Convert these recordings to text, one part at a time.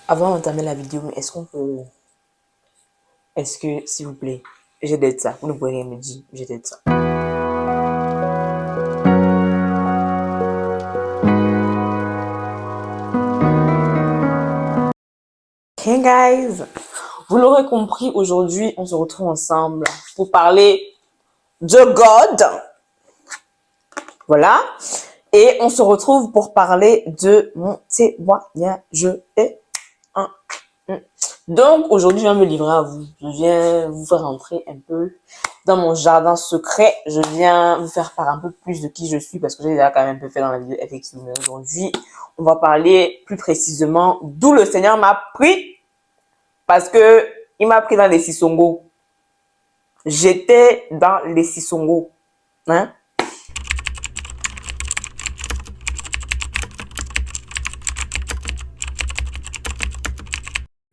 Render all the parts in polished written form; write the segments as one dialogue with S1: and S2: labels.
S1: Avant d'entamer la vidéo, est-ce que, s'il vous plaît, j'ai d'être ça. Vous ne pouvez rien me dire, j'ai d'être ça. Hey guys, vous l'aurez compris, aujourd'hui, on se retrouve ensemble pour parler de God. Voilà. Et on se retrouve pour parler de mon témoignage. Donc, aujourd'hui, je viens me livrer à vous. Je viens vous faire entrer un peu dans mon jardin secret. Je viens vous faire part un peu plus de qui je suis parce que j'ai déjà quand même un peu fait dans la vidéo effectivement. Aujourd'hui, on va parler plus précisément d'où le Seigneur m'a pris parce que il m'a pris dans les Sissongo. J'étais dans les Sissongo. Hein?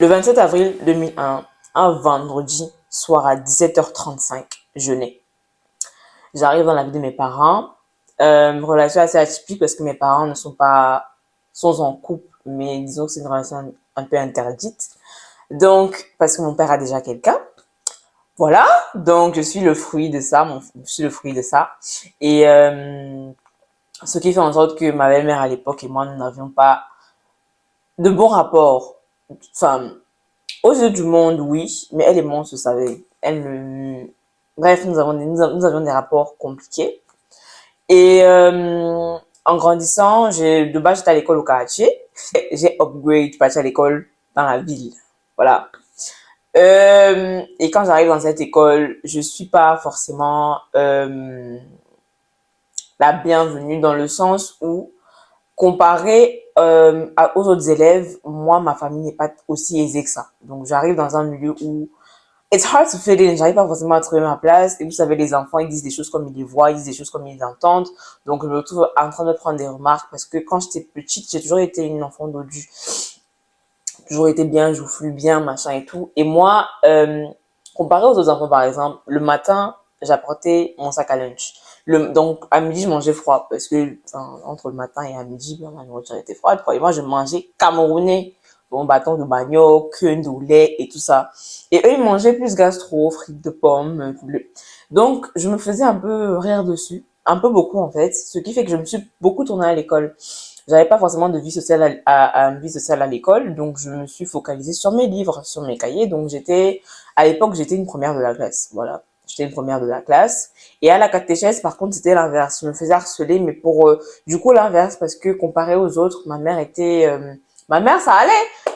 S1: Le 27 avril 2001, un vendredi soir à 17h35, je nais. J'arrive dans la vie de mes parents. Relation assez atypique parce que mes parents ne sont en couple, mais disons que c'est une relation un peu interdite. Donc, parce que mon père a déjà quelqu'un. Voilà. Donc, je suis le fruit de ça. Je suis le fruit de ça. Et ce qui fait en sorte que ma belle-mère à l'époque et moi, nous n'avions pas de bons rapports. Enfin, aux yeux du monde, oui, mais elle et moi, on se savait. Bref, nous avions des rapports compliqués. Et en grandissant, de base, j'étais à l'école au quartier. J'ai upgrade, parti à l'école dans la ville. Voilà. Et quand j'arrive dans cette école, je suis pas forcément la bienvenue dans le sens où, comparé aux autres élèves, moi, ma famille n'est pas aussi aisée que ça. Donc, j'arrive dans un milieu où it's hard to fit in. J'arrive pas forcément à trouver ma place. Et vous savez, les enfants, ils disent des choses comme ils les voient, ils disent des choses comme ils les entendent. Donc, je me retrouve en train de prendre des remarques parce que quand j'étais petite, j'ai toujours été une enfant dodue. Toujours été bien, joufflu, bien, machin et tout. Et moi, comparé aux autres enfants, par exemple, le matin, j'apportais mon sac à lunch. Donc, à midi, je mangeais froid parce que, entre le matin et à midi, ma nourriture était froide. Et moi, je mangeais camerounais. Bon, bâton de manioc, queue de lait et tout ça. Et eux, ils mangeaient plus gastro, frites de pommes, poulet. Donc, je me faisais un peu rire dessus. Un peu beaucoup, en fait. Ce qui fait que je me suis beaucoup tournée à l'école. J'avais pas forcément de vie sociale une vie sociale à l'école, donc je me suis focalisée sur mes livres, sur mes cahiers. Donc à l'époque, j'étais une première de la classe. Voilà. J'étais une première de la classe. Et à la catéchèse, par contre, c'était l'inverse. Je me faisais harceler, mais du coup, l'inverse, parce que comparé aux autres, ma mère, ça allait.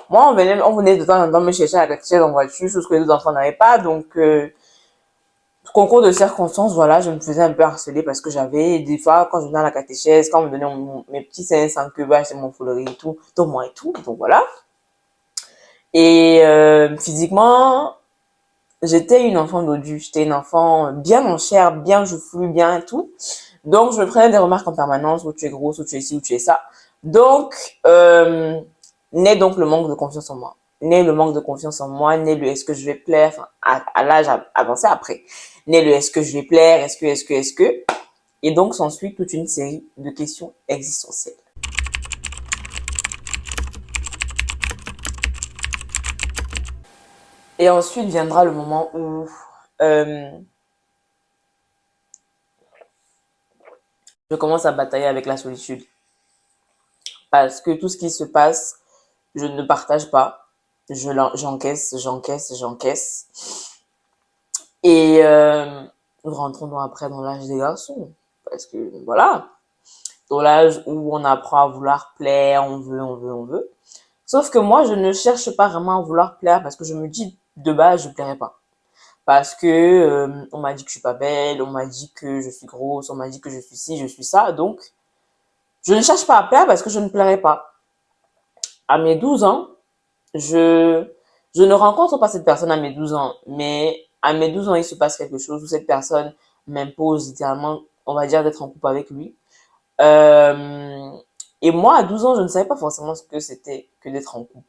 S1: Moi, on venait de temps en temps me chercher à la catéchèse en voiture, chose que les autres enfants n'avaient pas. Donc, concours de circonstances, voilà, je me faisais un peu harceler parce que j'avais, des fois, quand je venais à la catéchèse, quand on me donnait mes petits seins sans queue, bah, j'étais mon foulerie et tout, donc moi et tout, donc voilà. Et physiquement, j'étais une enfant dodue, j'étais une enfant bien en chair, bien joufflue, bien et tout. Donc, je me prenais des remarques en permanence, où tu es grosse, où tu es ci, où tu es ça. Donc, naît donc le manque de confiance en moi. Naît le manque de confiance en moi, naît le est-ce que je vais plaire, enfin, à l'âge avancé après. Naît le est-ce que je vais plaire, est-ce que. Et donc, s'ensuit toute une série de questions existentielles. Et ensuite viendra le moment où je commence à batailler avec la solitude. Parce que tout ce qui se passe, je ne partage pas. J'encaisse. Et nous rentrons donc après dans l'âge des garçons. Parce que voilà, dans l'âge où on apprend à vouloir plaire, on veut. Sauf que moi, je ne cherche pas vraiment à vouloir plaire parce que je me dis, de base, je plairais pas. Parce que on m'a dit que je suis pas belle, on m'a dit que je suis grosse, on m'a dit que je suis ci, je suis ça. Donc, je ne cherche pas à plaire parce que je ne plairais pas. À mes 12 ans, je, je ne rencontre pas cette personne à mes 12 ans, mais à mes 12 ans, il se passe quelque chose où cette personne m'impose littéralement, on va dire, d'être en couple avec lui. Euh, et moi, à 12 ans, je ne savais pas forcément ce que c'était que d'être en couple.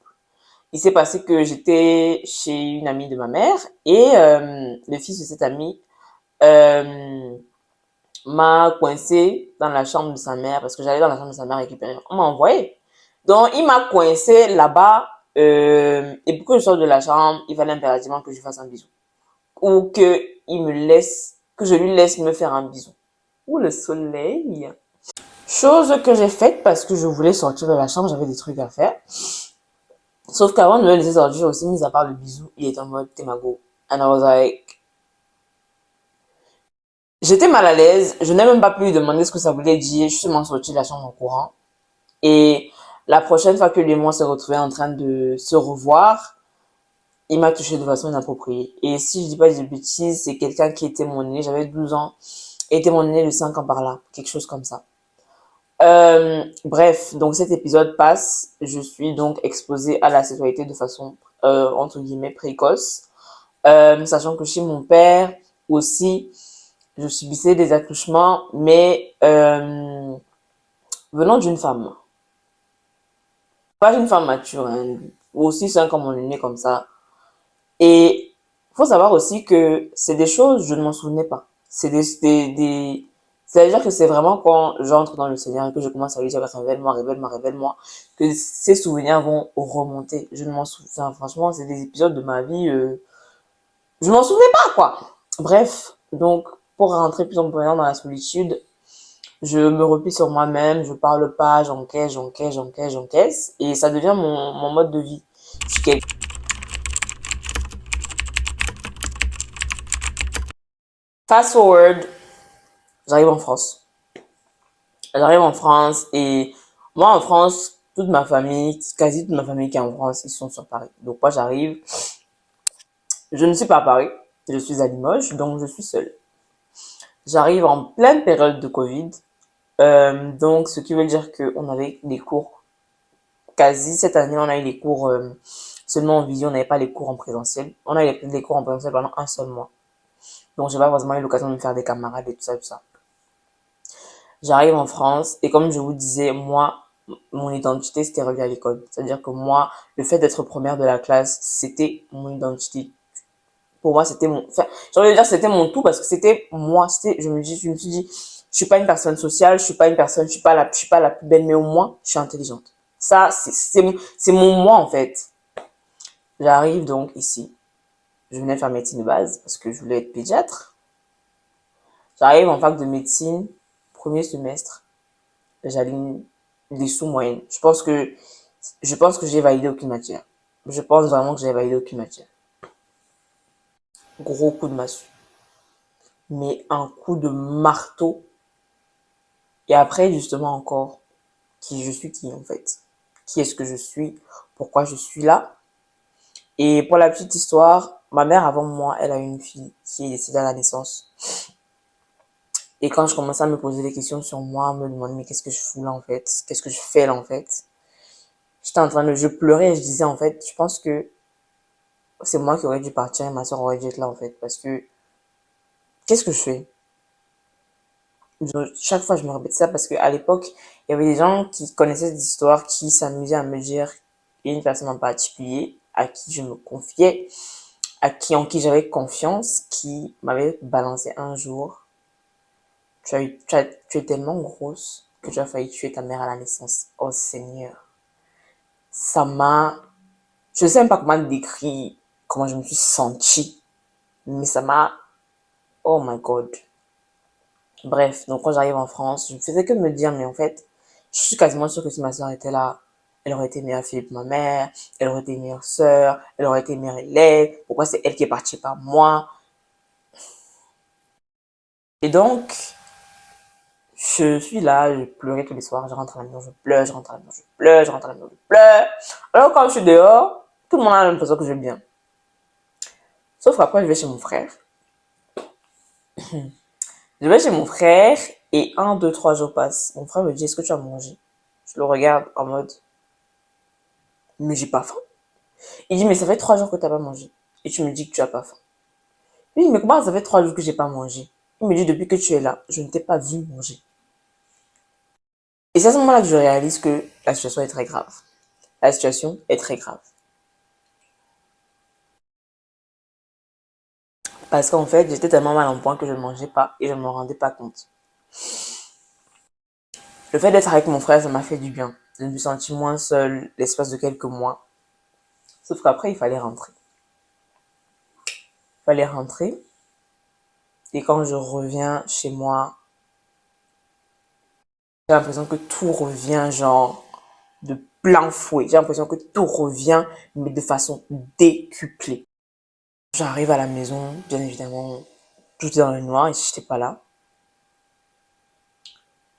S1: Il s'est passé que j'étais chez une amie de ma mère et le fils de cette amie euh, m'a coincé dans la chambre de sa mère parce que j'allais dans la chambre de sa mère récupérer. On m'a envoyé. Donc, il m'a coincé là-bas Et pour que je sorte de la chambre, il fallait impérativement que je fasse un bisou. Ou que je lui laisse me faire un bisou. Ou le soleil. Chose que j'ai faite parce que je voulais sortir de la chambre, j'avais des trucs à faire. Sauf qu'avant de me laisser sortir aussi, mis à part le bisou, il était en mode t'es ma go. And I was like, j'étais mal à l'aise, je n'ai même pas pu lui demander ce que ça voulait dire, je suis seulement sortie de la chambre en courant. Et la prochaine fois que lui et moi se retrouvaient en train de se revoir, il m'a touché de façon inappropriée. Et si je dis pas de bêtises, c'est quelqu'un qui était mon aîné, j'avais 12 ans, et était mon aîné de 5 ans par là, quelque chose comme ça. Bref, donc cet épisode passe, je suis donc exposée à la sexualité de façon, entre guillemets, précoce, sachant que chez mon père aussi, je subissais des attouchements, mais venant d'une femme. Pas d'une femme mature, hein, aussi 5 ans mon aîné comme ça. Et faut savoir aussi que c'est des choses, je ne m'en souvenais pas. C'est-à-dire que c'est vraiment quand j'entre dans le Seigneur et que je commence à lui dire révèle-moi, révèle-moi, révèle-moi, que ces souvenirs vont remonter. Je ne m'en souviens, franchement, c'est des épisodes de ma vie, je m'en souvenais pas, quoi. Bref, donc, pour rentrer plus en profondeur dans la solitude, je me replie sur moi-même, je parle pas, j'encaisse, et ça devient mon mode de vie. Je suis quel- Fast forward, j'arrive en France. J'arrive en France et moi en France, toute ma famille, quasi toute ma famille qui est en France, ils sont sur Paris. Donc moi j'arrive, je ne suis pas à Paris, je suis à Limoges, donc je suis seule. J'arrive en pleine période de Covid, donc ce qui veut dire qu'on avait des cours quasi cette année, on a eu les cours seulement en visio, on n'avait pas les cours en présentiel. On a eu les cours en présentiel pendant un seul mois. Donc j'ai pas forcément eu l'occasion de me faire des camarades et tout ça, tout ça. J'arrive en France et comme je vous disais, moi, mon identité, c'était relié à l'école. C'est-à-dire que moi, le fait d'être première de la classe, c'était mon identité. Pour moi, c'était mon, enfin, j'ai envie de dire c'était mon tout parce que c'était moi, je me suis dit, je suis pas une personne sociale, je suis pas une personne, je suis pas la plus belle, mais au moins, je suis intelligente. Ça, c'est mon moi, en fait. J'arrive donc ici. Je venais faire médecine de base parce que je voulais être pédiatre. J'arrive en fac de médecine, premier semestre. J'aligne des sous-moyennes. Je pense que j'ai validé aucune matière. Je pense vraiment que j'ai validé aucune matière. Gros coup de massue. Mais un coup de marteau. Et après, justement, encore, qui je suis qui, en fait? Qui est-ce que je suis? Pourquoi je suis là? Et pour la petite histoire, ma mère, avant moi, elle a eu une fille qui est décédée à la naissance. Et quand je commençais à me poser des questions sur moi, me demander, mais qu'est-ce que je fous là, en fait? Qu'est-ce que je fais là, en fait? Je pleurais et je disais, en fait, je pense que c'est moi qui aurais dû partir et ma soeur aurait dû être là en fait parce que qu'est-ce que je fais? Chaque fois je me répète ça parce qu'à l'époque il y avait des gens qui connaissaient cette histoire qui s'amusaient à me dire il y a une personne en particulier à qui je me confiais, en qui j'avais confiance, qui m'avait balancé un jour tu es tellement grosse que tu as failli tuer ta mère à la naissance. Oh Seigneur, ça m'a, je sais même pas comment décrire comment je me suis sentie, mais ça m'a, oh my god. Bref, donc quand j'arrive en France, je ne faisais que me dire, mais en fait, je suis quasiment sûre que si ma soeur était là, elle aurait été meilleure fille que ma mère, elle aurait été meilleure sœur, elle aurait été meilleure élève, pourquoi c'est elle qui est partie par moi? Et donc, je suis là, je pleurais tous les soirs, je rentre à la maison, je pleure, je rentre à la maison, je pleure, je rentre à la maison, je pleure. Alors quand je suis dehors, tout le monde a l'impression que je vais bien. Sauf qu'après, je vais chez mon frère. Je vais chez mon frère et 1, 2, 3 jours passent. Mon frère me dit, est-ce que tu as mangé? Je le regarde en mode, mais j'ai pas faim. Il dit, mais ça fait 3 jours que t'as pas mangé. Et tu me dis que tu as pas faim. Il dit, mais comment ça fait 3 jours que j'ai pas mangé? Il me dit, depuis que tu es là, je ne t'ai pas vu manger. Et c'est à ce moment-là que je réalise que la situation est très grave. La situation est très grave. Parce qu'en fait, j'étais tellement mal en point que je ne mangeais pas et je ne me rendais pas compte. Le fait d'être avec mon frère, ça m'a fait du bien. Je me suis sentie moins seule l'espace de quelques mois. Sauf qu'après, il fallait rentrer. Il fallait rentrer. Et quand je reviens chez moi, j'ai l'impression que tout revient genre de plein fouet. J'ai l'impression que tout revient, mais de façon décuplée. J'arrive à la maison, bien évidemment, tout est dans le noir et je n'étais pas là.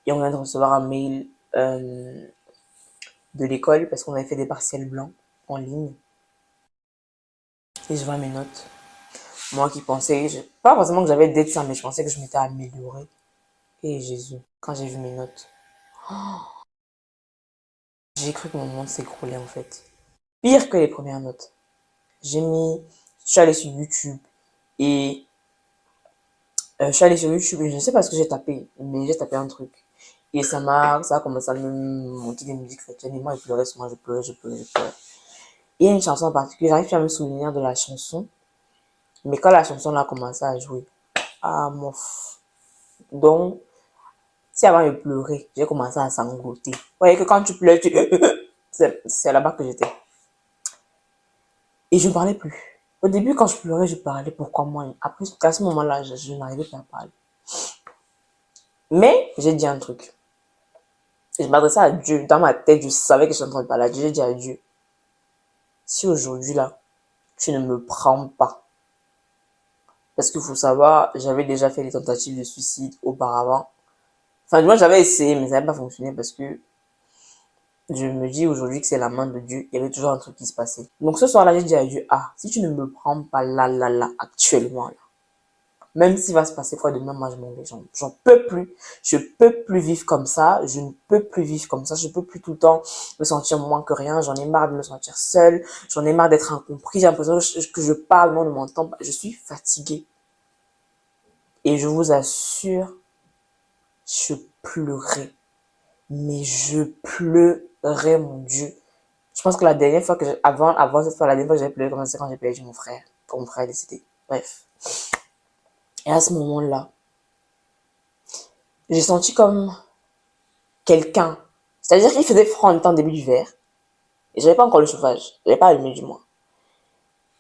S1: Et on vient de recevoir un mail de l'école parce qu'on avait fait des partiels blancs en ligne. Et je vois mes notes. Moi qui pensais, pas forcément que j'avais d'être ça, mais je pensais que je m'étais améliorée. Et Jésus, quand j'ai vu mes notes, j'ai cru que mon monde s'écroulait en fait. Pire que les premières notes. Je suis allée sur YouTube et je suis allée sur YouTube et je ne sais pas ce que j'ai tapé, mais j'ai tapé un truc. Et ça a commencé à me monter des musiques chrétiennes et moi je pleurais sur moi, je pleurais, je pleurais, je pleurais. Il y a une chanson en particulier, j'arrive plus à me souvenir de la chanson, mais quand la chanson là a commencé à jouer, ah mon donc, si avant de pleurer, j'ai commencé à sangloter. Vous voyez que quand tu pleures, c'est là-bas que j'étais. Et je ne parlais plus. Au début, quand je pleurais, je parlais pourquoi moi. Après, à ce moment-là, je n'arrivais pas à parler. Mais j'ai dit un truc. Et je m'adressais à Dieu. Dans ma tête, je savais que je suis en train de parler à Dieu. J'ai dit à Dieu, si aujourd'hui, là, tu ne me prends pas. Parce qu'il faut savoir, j'avais déjà fait des tentatives de suicide auparavant. Enfin, moi, j'avais essayé, mais ça n'avait pas fonctionné parce que je me dis aujourd'hui que c'est la main de Dieu. Il y avait toujours un truc qui se passait. Donc ce soir-là, j'ai dit à Dieu, ah, si tu ne me prends pas là, actuellement, là, même s'il va se passer quoi demain, moi je m'en vais. J'en peux plus. Je peux plus vivre comme ça. Je ne peux plus vivre comme ça. Je peux plus tout le temps me sentir moins que rien. J'en ai marre de me sentir seule. J'en ai marre d'être incompris. J'ai l'impression que je parle, mais on ne m'entend pas. Je suis fatiguée. Et je vous assure, je pleurais. Mais je pleurais, mon Dieu. Je pense que la dernière fois avant cette fois, la dernière fois que j'ai pleuré comme ça, c'est quand j'ai perdu mon frère. Quand mon frère est décédé. Bref. Et à ce moment-là, j'ai senti comme quelqu'un. C'est-à-dire qu'il faisait froid en temps début d'hiver. Et j'avais pas encore le chauffage. J'avais pas allumé du moins.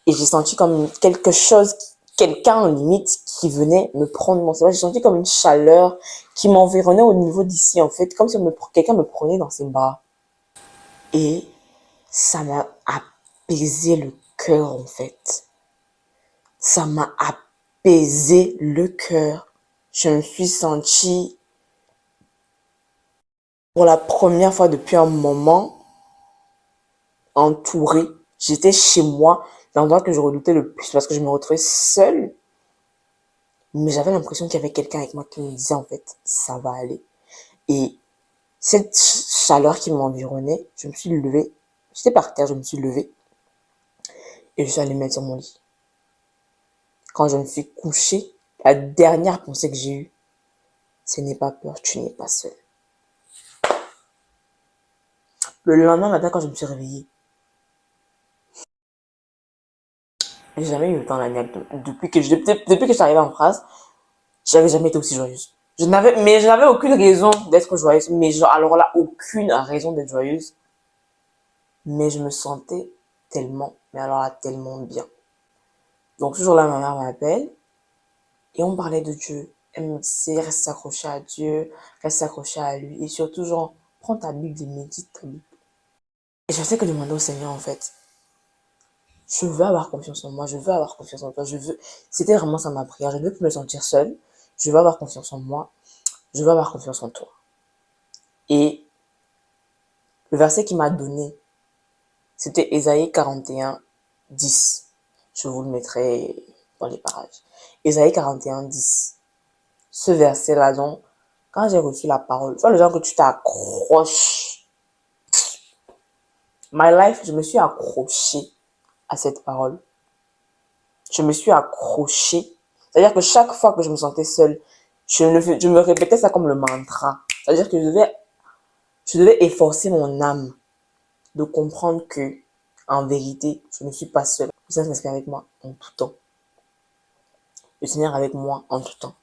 S1: Et j'ai senti comme quelque chose, quelqu'un en limite qui venait me prendre mon sauvage. J'ai senti comme une chaleur qui m'environnait au niveau d'ici en fait. Comme si quelqu'un me prenait dans ses bras. Et ça m'a apaisé le cœur en fait. Ça m'a apaisé le cœur. Je me suis sentie pour la première fois depuis un moment entourée. J'étais chez moi, l'endroit que je redoutais le plus parce que je me retrouvais seule. Mais j'avais l'impression qu'il y avait quelqu'un avec moi qui me disait en fait, ça va aller. Et cette chaleur qui m'environnait, je me suis levée. J'étais par terre, je me suis levée. Et je suis allée me mettre sur mon lit. Quand je me suis couchée, la dernière pensée que j'ai eue, c'est n'aie pas peur, tu n'es pas seule. Le lendemain matin, quand je me suis réveillée, j'ai jamais eu le temps d'anecdote. Depuis que je suis arrivée en France, j'avais jamais été aussi joyeuse. Je n'avais aucune raison d'être joyeuse. Mais genre, alors là, aucune raison d'être joyeuse. Mais je me sentais tellement, mais alors là, tellement bien. Donc, ce jour-là, ma mère m'appelle et on parlait de Dieu. Elle me disait, reste accroché à Dieu, reste accroché à lui. Et surtout, genre, prends ta Bible et médite ta Bible. Et je sais que demander au Seigneur, en fait, je veux avoir confiance en moi, je veux avoir confiance en toi, c'était vraiment ça ma prière. Je ne veux plus me sentir seule. Je veux avoir confiance en moi. Je veux avoir confiance en toi. Et le verset qu'il m'a donné, c'était Ésaïe 41, 10. Je vous le mettrai dans les parages. Ésaïe 41, 10. Ce verset-là, donc, quand j'ai reçu la parole, soit le genre que tu t'accroches. My life, je me suis accrochée à cette parole. Je me suis accrochée. C'est-à-dire que chaque fois que je me sentais seule, je me répétais ça comme le mantra. C'est-à-dire que je devais efforcer mon âme de comprendre que, en vérité, je ne suis pas seule. Le Seigneur est avec moi en tout temps. Le Seigneur est avec moi en tout temps.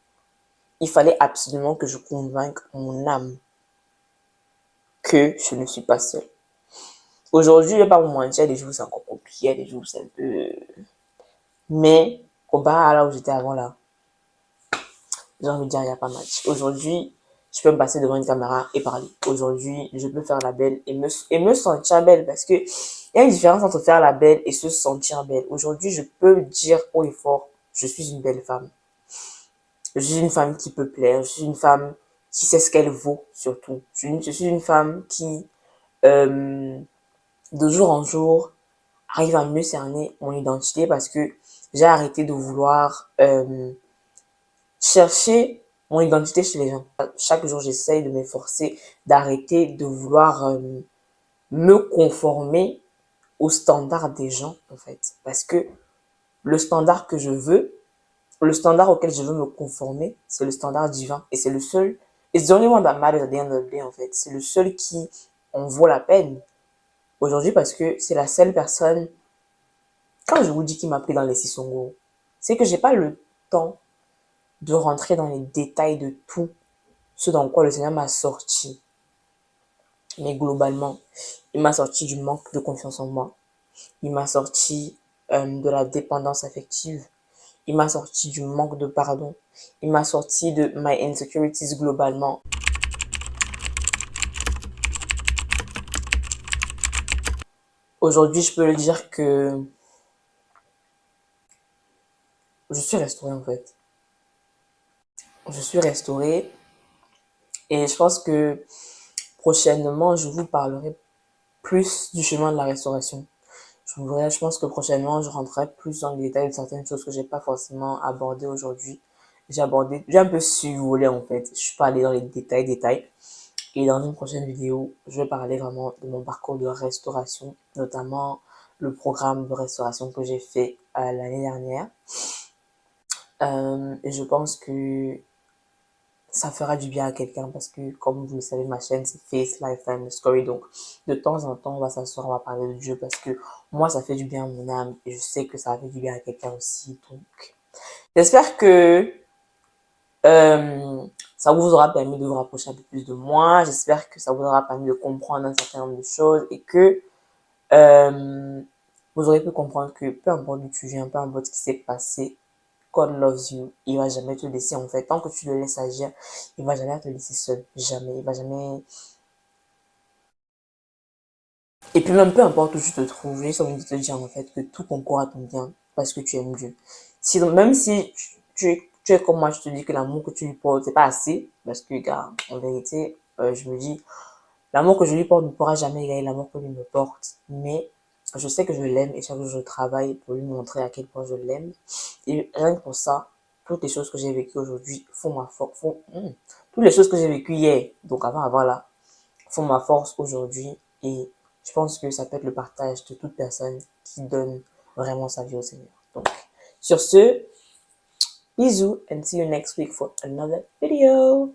S1: Il fallait absolument que je convainque mon âme que je ne suis pas seule. Aujourd'hui, je ne vais pas vous mentir, les jours c'est encore compliqué. puis il y a des jours où c'est un peu... Mais, comparé à là où j'étais avant, là, j'ai envie de dire, il n'y a pas match. Aujourd'hui, je peux me passer devant une caméra et parler. Aujourd'hui, je peux faire la belle et me sentir belle parce que il y a une différence entre faire la belle et se sentir belle. Aujourd'hui, je peux dire haut et fort, je suis une belle femme. Je suis une femme qui peut plaire. Je suis une femme qui sait ce qu'elle vaut, surtout. Je suis une femme qui, euh, de jour en jour, arrive à mieux cerner mon identité parce que j'ai arrêté de vouloir chercher mon identité chez les gens. Chaque jour, j'essaye de m'efforcer d'arrêter de vouloir me conformer aux standards des gens, en fait. Parce que le standard que je veux, le standard auquel je veux me conformer, c'est le standard divin. Et c'est le seul, it's the only one that matters at the end of the day, en fait. C'est le seul qui en vaut la peine aujourd'hui parce que c'est la seule personne, quand je vous dis qu'il m'a pris dans les sissongo, c'est que j'ai pas le temps de rentrer dans les détails de tout ce dans quoi le Seigneur m'a sorti. Mais globalement, il m'a sorti du manque de confiance en moi. Il m'a sorti de la dépendance affective. Il m'a sorti du manque de pardon. Il m'a sorti de my insecurities globalement. Aujourd'hui, je peux le dire que je suis restaurée en fait. Je suis restaurée et je pense que prochainement, je vous parlerai plus du chemin de la restauration. Je pense que prochainement, je rentrerai plus dans les détails de certaines choses que j'ai pas forcément abordées aujourd'hui. J'ai un peu survolé en fait. Je suis pas allée dans les détails. Et dans une prochaine vidéo, je vais parler vraiment de mon parcours de restauration, notamment le programme de restauration que j'ai fait l'année dernière. Et je pense que ça fera du bien à quelqu'un parce que, comme vous le savez, ma chaîne, c'est Faith, Lifetime, Story. Donc, de temps en temps, on va s'asseoir, on va parler de Dieu parce que moi, ça fait du bien à mon âme et je sais que ça fait du bien à quelqu'un aussi. Donc, j'espère que ça vous aura permis de vous rapprocher un peu plus de moi. J'espère que ça vous aura permis de comprendre un certain nombre de choses et que euh, vous aurez pu comprendre que peu importe d'où tu viens, peu importe ce qui s'est passé, God loves you. Il va jamais te laisser en fait. Tant que tu le laisses agir, il va jamais te laisser seul. Jamais. Il va jamais. Et puis même peu importe où tu te trouves, j'ai envie de te dire en fait que tout concourt à ton bien parce que tu aimes Dieu. Si, même si tu es comme moi, je te dis que l'amour que tu lui portes, c'est pas assez. Parce que, gars, en vérité, je me dis, l'amour que je lui porte ne pourra jamais égaler l'amour que lui me porte. Mais je sais que je l'aime et chaque jour je travaille pour lui montrer à quel point je l'aime. Et rien que pour ça, toutes les choses que j'ai vécues aujourd'hui font ma force. Toutes les choses que j'ai vécues hier, donc avant là, font ma force aujourd'hui. Et je pense que ça peut être le partage de toute personne qui donne vraiment sa vie au Seigneur. Donc, sur ce, bisous and see you next week for another video.